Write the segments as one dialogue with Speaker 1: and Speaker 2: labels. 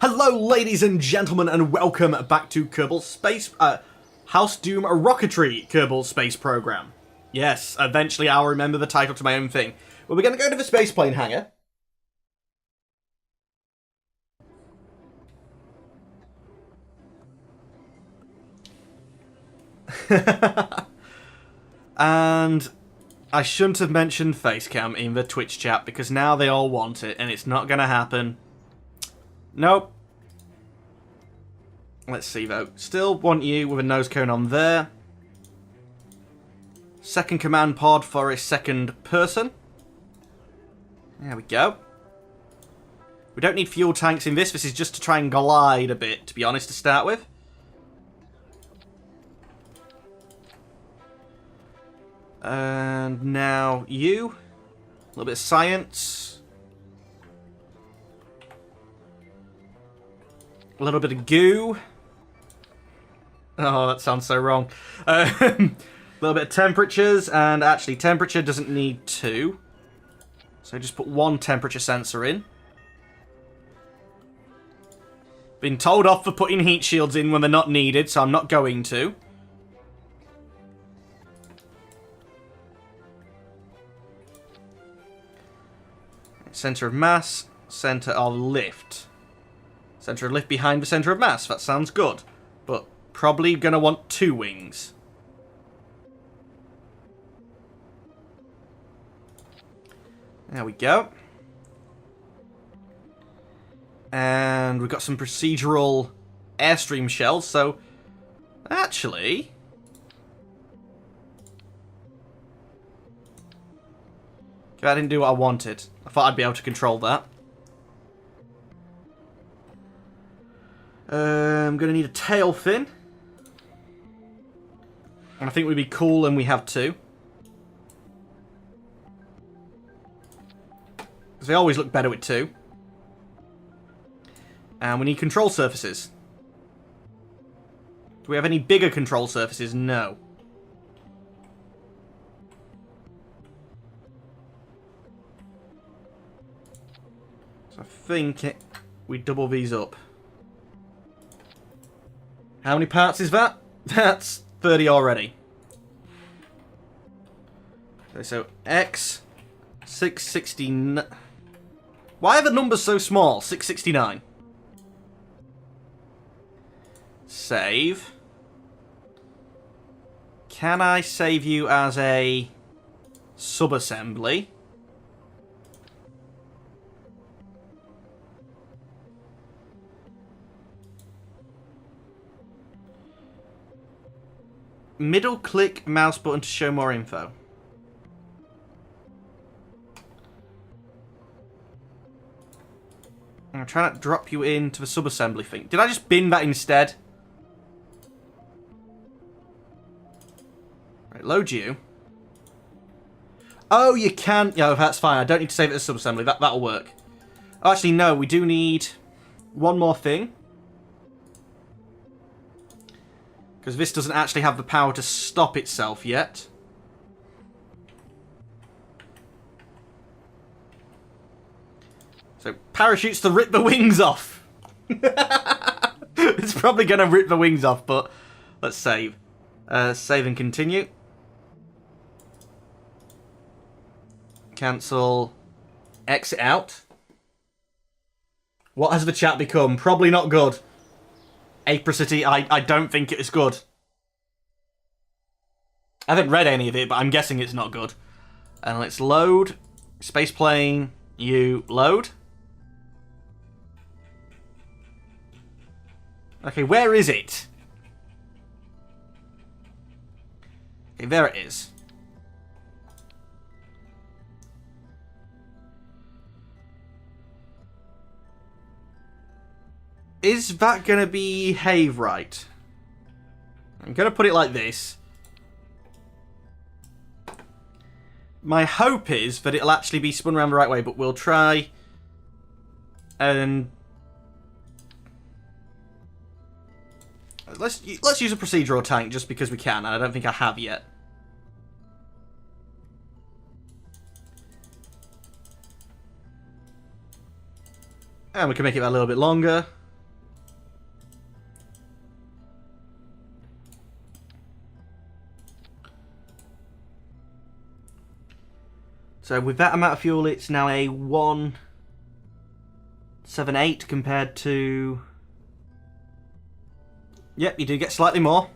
Speaker 1: Hello ladies and gentlemen and welcome back to House Doom Rocketry Kerbal Space Program. Yes, eventually I'll remember the title to my own thing. Well, we're going to go to the spaceplane hangar. And I shouldn't have mentioned Facecam in the Twitch chat because now they all want it and it's not going to happen. Nope. Let's see though. Still want you with a nose cone on there. Second command pod for a second person. There we go. We don't need fuel tanks in this. This is just to try and glide a bit, to be honest, to start with. And now you. A little bit of science. A little bit of goo. Oh, that sounds so wrong. A little bit of temperatures, and actually temperature doesn't need two. So just put one temperature sensor in. Been told off for putting heat shields in when they're not needed, so I'm not going to. Center of mass, center of lift. Center of lift behind the center of mass. That sounds good. But probably going to want two wings. There we go. And we've got some procedural airstream shells, so actually I didn't do what I wanted. I thought I'd be able to control that. I'm going to need a tail fin. And I think we'd be cool and we have two. Because they always look better with two. And we need control surfaces. Do we have any bigger control surfaces? No. So I think we double these up. How many parts is that? That's 30 already. Okay, so X 669. Why are the numbers so small? 669. Save. Can I save you as a subassembly? Middle click mouse button to show more info. I'm trying to drop you into the subassembly thing. Did I just bin that instead? Right, load you. Oh, you can. Yeah, that's fine. I don't need to save it as subassembly. That'll work. Oh, actually, no. We do need one more thing. Because this doesn't actually have the power to stop itself yet. So, parachutes to rip the wings off. It's probably going to rip the wings off, but let's save. Save and continue. Cancel. Exit out. What has the chat become? Probably not good. Apricity, I don't think it is good. I haven't read any of it, but I'm guessing it's not good. And let's load. Spaceplane, you load. Okay, where is it? Okay, there it is. Is that going to behave right? I'm going to put it like this. My hope is that it'll actually be spun around the right way, but we'll try and let's use a procedural tank just because we can, and I don't think I have yet. And we can make it a little bit longer. So with that amount of fuel, it's now a 178 compared to... Yep, you do get slightly more.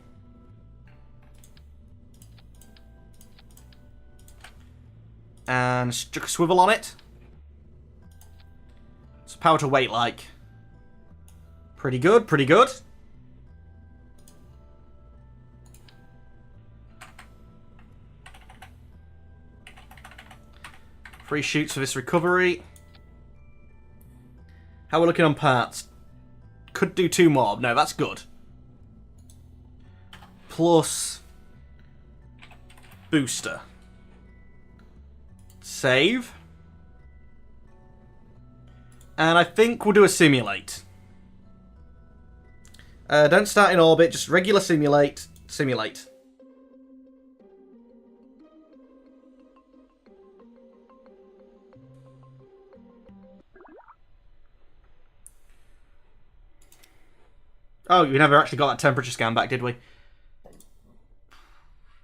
Speaker 1: And stick a swivel on it. What's power to weight like? Pretty good, pretty good. Free shoots for this recovery. How are we looking on parts? Could do 2 more. No, that's good. Plus booster. Save. And I think we'll do a simulate. Don't start in orbit, just regular simulate. Simulate. Oh, we never actually got that temperature scan back, did we?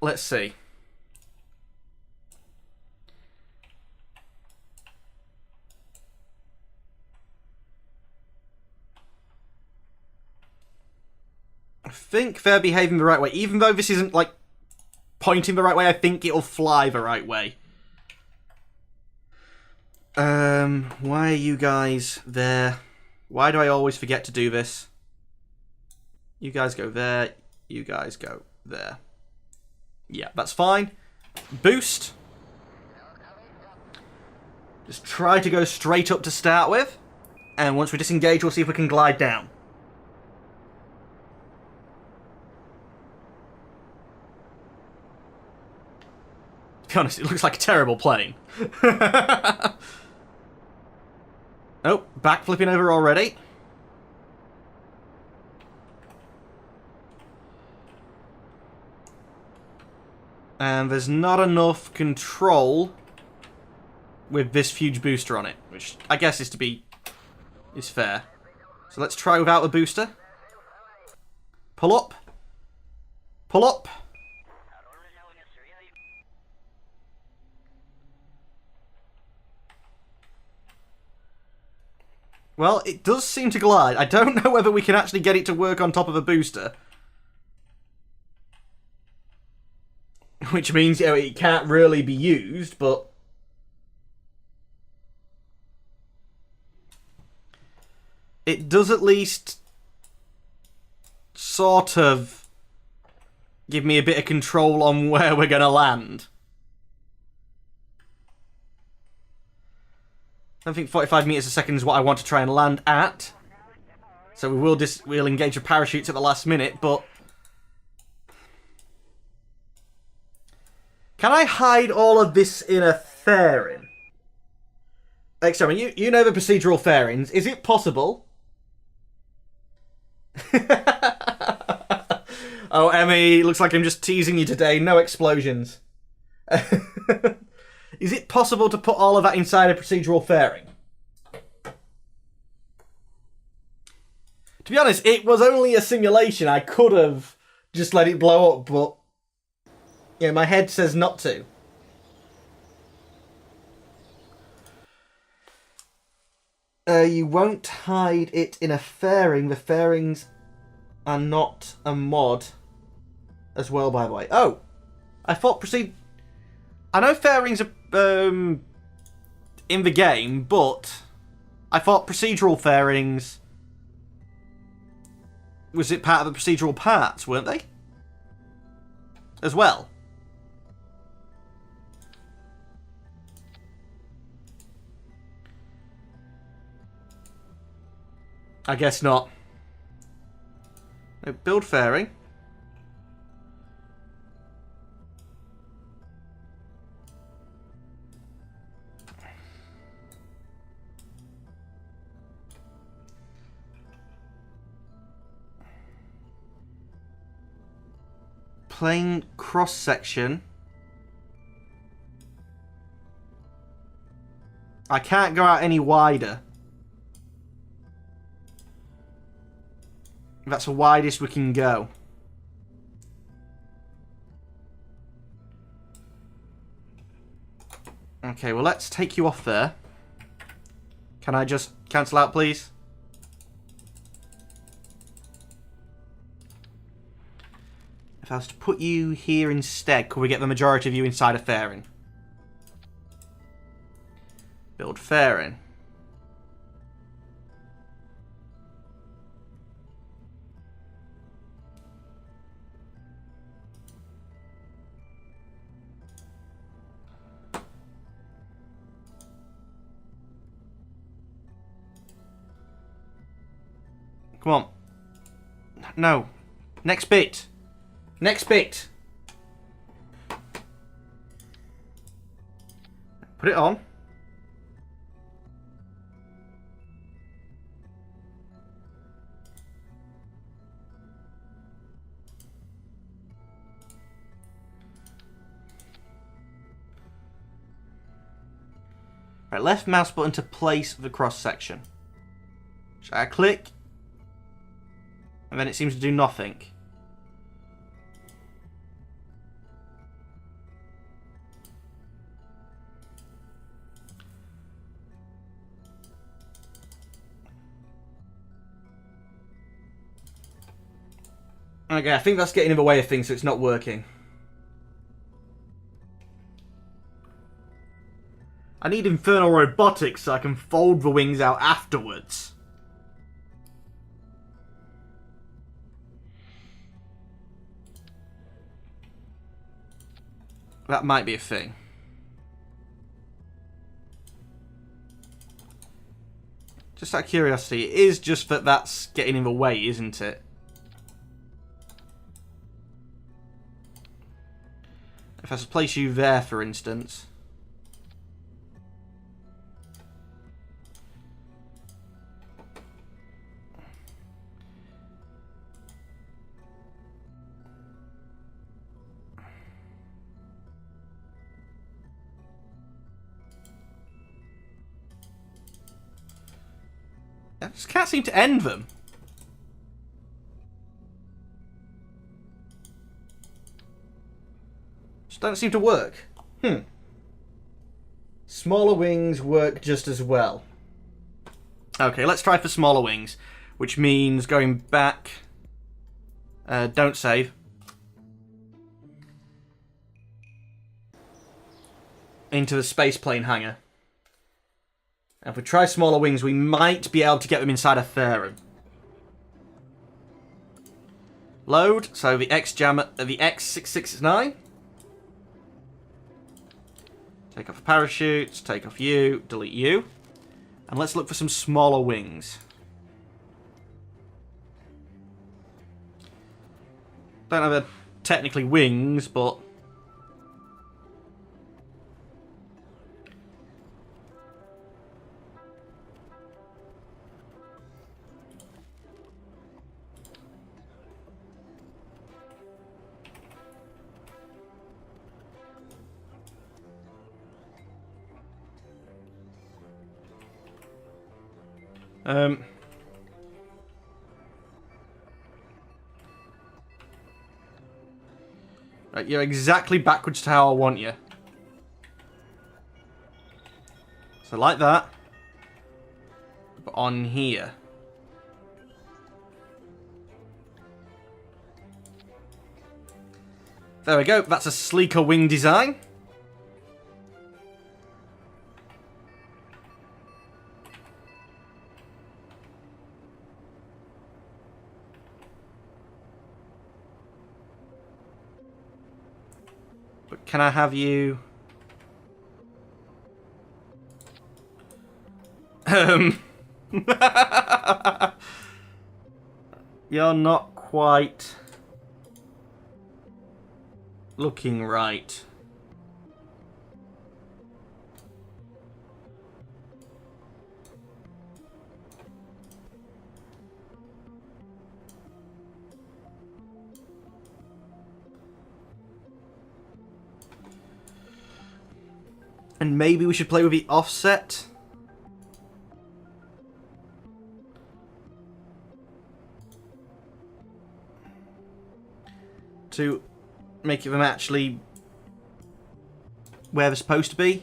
Speaker 1: Let's see. I think they're behaving the right way. Even though this isn't, like, pointing the right way, I think it'll fly the right way. Why are you guys there? Why do I always forget to do this? You guys go there. You guys go there. Yeah, that's fine. Boost. Just try to go straight up to start with. And once we disengage, we'll see if we can glide down. To be honest, it looks like a terrible plane. Oh, backflipping over already. And there's not enough control with this huge booster on it, which I guess is fair. So let's try without the booster. Pull up. Pull up. Well, it does seem to glide. I don't know whether we can actually get it to work on top of a booster. Which means, you know, it can't really be used, but... it does at least sort of give me a bit of control on where we're going to land. I don't think 45 meters a second is what I want to try and land at. So we'll engage the parachutes at the last minute, but... can I hide all of this in a fairing? Experiment, you know the procedural fairings. Is it possible? Oh, Emmy, looks like I'm just teasing you today. No explosions. Is it possible to put all of that inside a procedural fairing? To be honest, it was only a simulation. I could have just let it blow up, but... yeah, my head says not to. You won't hide it in a fairing. The fairings are not a mod as well, by the way. Oh! I thought I know fairings are in the game, but I thought procedural fairings... was it part of the procedural parts, weren't they? As well. I guess not. No, build fairing. Plane cross section. I can't go out any wider. That's the widest we can go. Okay, well, let's take you off there. Can I just cancel out, please? If I was to put you here instead, could we get the majority of you inside a fairing? Build fairing. Come on. No. Next bit. Next bit. Put it on. Right, left mouse button to place the cross section. So I click. And then it seems to do nothing. Okay, I think that's getting in the way of things, so it's not working. I need infernal robotics so I can fold the wings out afterwards. That might be a thing. Just out of curiosity, it is just that that's getting in the way, isn't it? If I was to place you there, for instance. I just can't seem to end them. Just don't seem to work. Smaller wings work just as well. Okay, let's try for smaller wings, which means going back. Don't save. Into the spaceplane hangar. And if we try smaller wings, we might be able to get them inside a fairing. Load. So the the X669. Take off the parachutes. Take off you. Delete you. And let's look for some smaller wings. Don't know if they're technically wings, but right, you're exactly backwards to how I want you. So like that. But on here. There we go. That's a sleeker wing design. Can I have you? You're not quite looking right. And maybe we should play with the offset. To make them actually where they're supposed to be.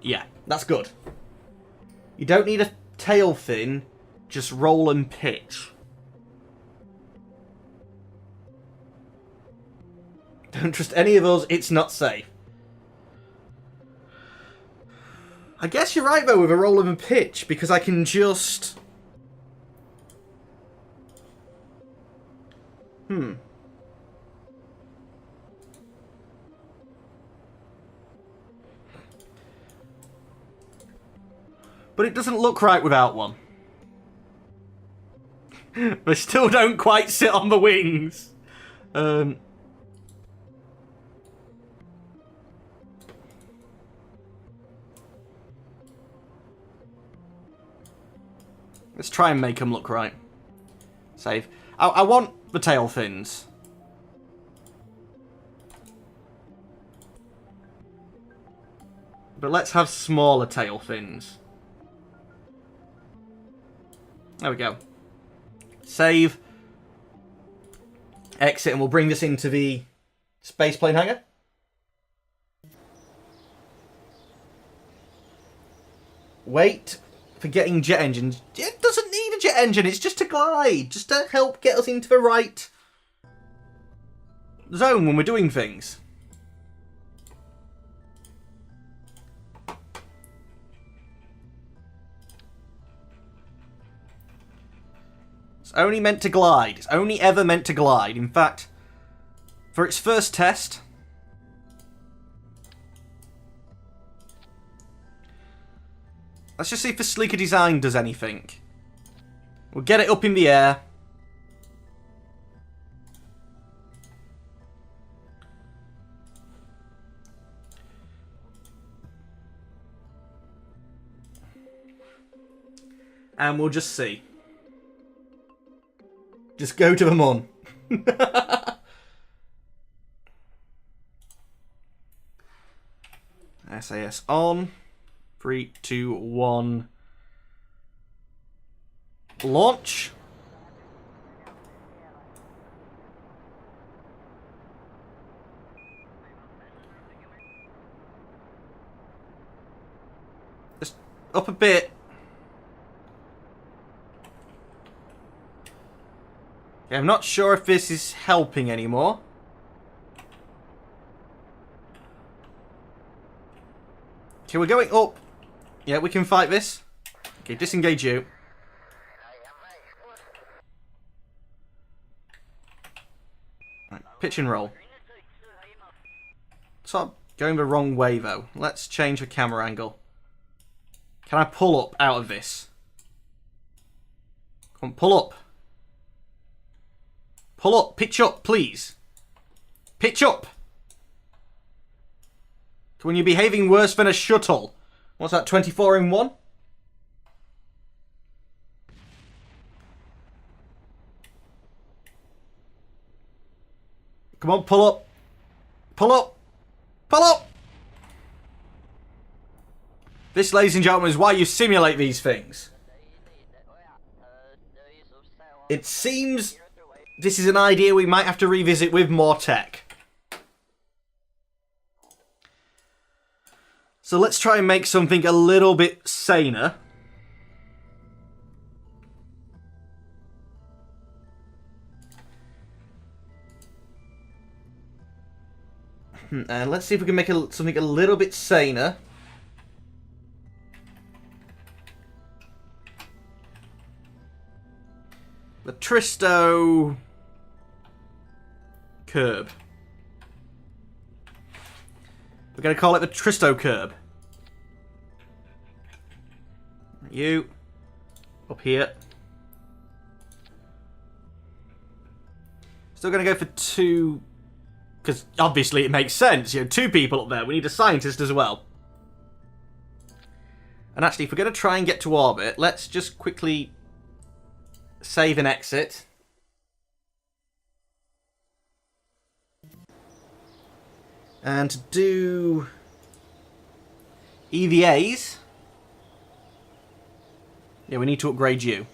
Speaker 1: Yeah, that's good. You don't need a tail fin, just roll and pitch. Don't trust any of us, it's not safe. I guess you're right though with a roll and pitch, because I can just... But it doesn't look right without one. They still don't quite sit on the wings. Let's try and make them look right. Save. I want the tail fins. But let's have smaller tail fins. There we go. Save. Exit, and we'll bring this into the spaceplane hangar. Wait for getting jet engines. It doesn't need a jet engine, it's just to glide. Just to help get us into the right zone when we're doing things. It's only meant to glide. It's only ever meant to glide. In fact, for its first test... Let's just see if the sleeker design does anything. We'll get it up in the air. And we'll just see. Just go to the moon. SAS on. 3, 2, 1. Launch. Just up a bit. Okay, I'm not sure if this is helping anymore. Okay, we're going up. Yeah, we can fight this. Okay, disengage you. Right, pitch and roll. Sort of going the wrong way, though. Let's change the camera angle. Can I pull up out of this? Come on, pull up. Pull up. Pitch up, please. Pitch up. When you're behaving worse than a shuttle. What's that, 24 in 1? Come on, pull up. Pull up. Pull up. This, ladies and gentlemen, is why you simulate these things. It seems this is an idea we might have to revisit with more tech. So let's try and make something a little bit saner. And let's see if we can make something a little bit saner. The Tristo curb. We're going to call it the Tristo curb. You. Up here. Still going to go for 2... Because obviously it makes sense. You know, 2 people up there. We need a scientist as well. And actually, if we're going to try and get to orbit, let's just quickly save and exit. And to do EVAs, yeah, we need to upgrade you.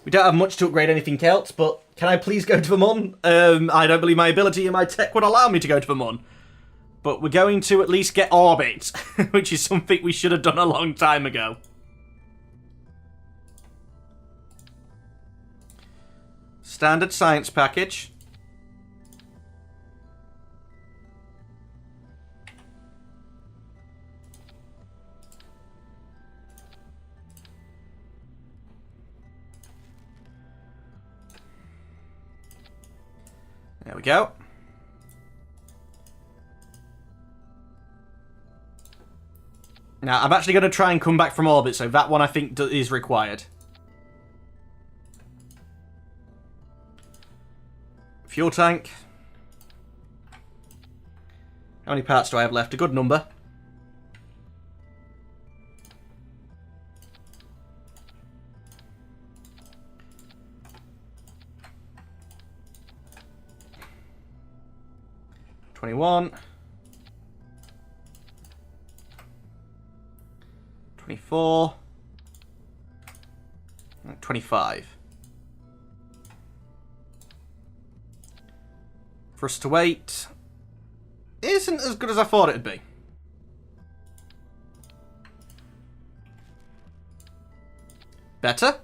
Speaker 1: We don't have much to upgrade anything else, but can I please go to the moon? I don't believe my ability and my tech would allow me to go to the moon. But we're going to at least get orbit, which is something we should have done a long time ago. Standard science package. There we go. Now, I'm actually going to try and come back from orbit, so that one I think is required. Fuel tank. How many parts do I have left? A good number. $21. 24. 25. For us to wait isn't as good as I thought it'd be. Better?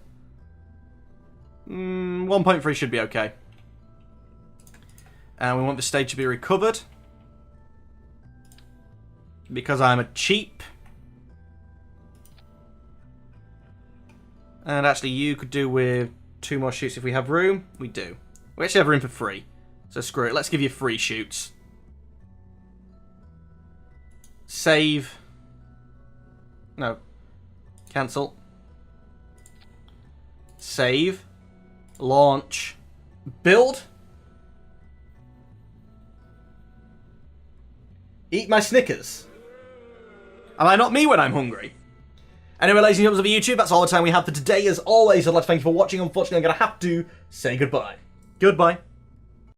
Speaker 1: 1.3 should be okay. And we want the stage to be recovered. Because I'm a cheap. And actually you could do with 2 more shoots if we have room. We do. We actually have room for 3. So screw it. Let's give you 3 shoots. Save. No. Cancel. Save. Launch. Build. Eat my Snickers. Am I not me when I'm hungry? Anyway, ladies and gentlemen of YouTube, that's all the time we have for today. As always, I'd like to thank you for watching. Unfortunately, I'm going to have to say goodbye. Goodbye.